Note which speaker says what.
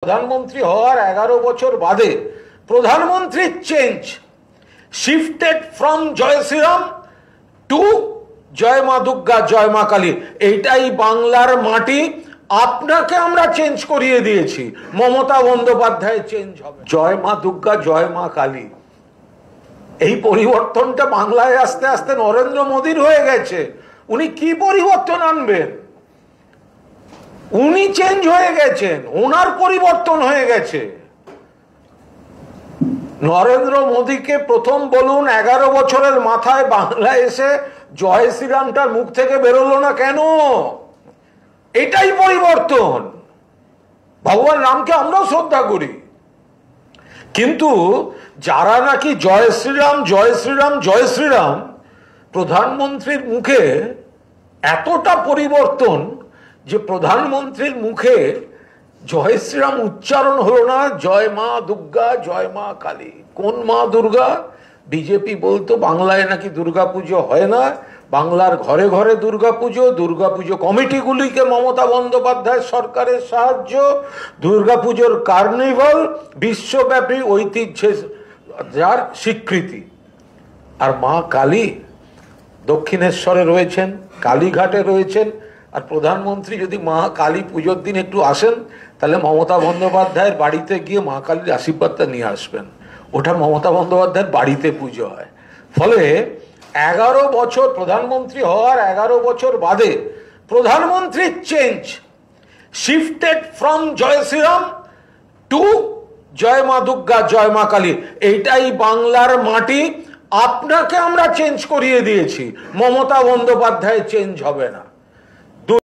Speaker 1: প্রধানমন্ত্রী হওয়ার 11 বছর বাদে প্রধানমন্ত্রীর change, shifted from Jai Shriram to Jai Maa Durga জয় মা কালী। এইটাই বাংলার মাটি, আপনাকে আমরা চেঞ্জ করিয়ে দিয়েছি, মমতা বন্দ্যোপাধ্যায় চেঞ্জ হবে। জয় মা দুর্গা জয় মা কালী, এই পরিবর্তনটা বাংলায় আস্তে আস্তে নরেন্দ্র মোদীর হয়ে গেছে। উনি কি পরিবর্তন আনবেন? উনি চেঞ্জ হয়ে গেছেন, ওনার পরিবর্তন হয়ে গেছে। নরেন্দ্র মোদীকে প্রথম বলুন 11 বছরের মাথায় বাংলায় এসে জয় শ্রীরামটার মুখ থেকে বেরোলো না কেন? এটাই পরিবর্তন। ভগবান রামকে আমরাও শ্রদ্ধা করি, কিন্তু যারা নাকি জয় শ্রীরাম জয় শ্রীরাম জয় শ্রীরাম, প্রধানমন্ত্রীর মুখে এতটা পরিবর্তন যে প্রধানমন্ত্রীর মুখে জয় শ্রীরাম উচ্চারণ হলো না, জয় মা দুর্গা জয় মা কালী। কোন মা দুর্গা? বিজেপি বলতো বাংলায় নাকি দুর্গাপুজো হয় না, বাংলার ঘরে ঘরে দুর্গাপুজো, দুর্গাপুজো কমিটিগুলিকে মমতা বন্দ্যোপাধ্যায় সরকারের সাহায্য, দুর্গাপুজোর কার্নিভাল বিশ্বব্যাপী ঐতিহ্যের যার স্বীকৃতি। আর মা কালী দক্ষিণেশ্বরে রয়েছেন, কালীঘাটে রয়েছেন। আর প্রধানমন্ত্রী যদি মা কালী পুজোর দিন একটু আসেন, তাহলে মমতা বন্দ্যোপাধ্যায়ের বাড়িতে গিয়ে মা কালীর আশীর্বাদটা নিয়ে আসবেন। ওটা মমতা বন্দ্যোপাধ্যায়ের বাড়িতে পুজো হয়। ফলে 11 বছর প্রধানমন্ত্রী হওয়ার 11 বছর বাদে প্রধানমন্ত্রীর change, shifted from Jai Shriram to Jai Maa Durga জয় মা কালী। এইটাই বাংলার মাটি, আপনাকে আমরা চেঞ্জ করিয়ে দিয়েছি, মমতা বন্দ্যোপাধ্যায় চেঞ্জ হবে না।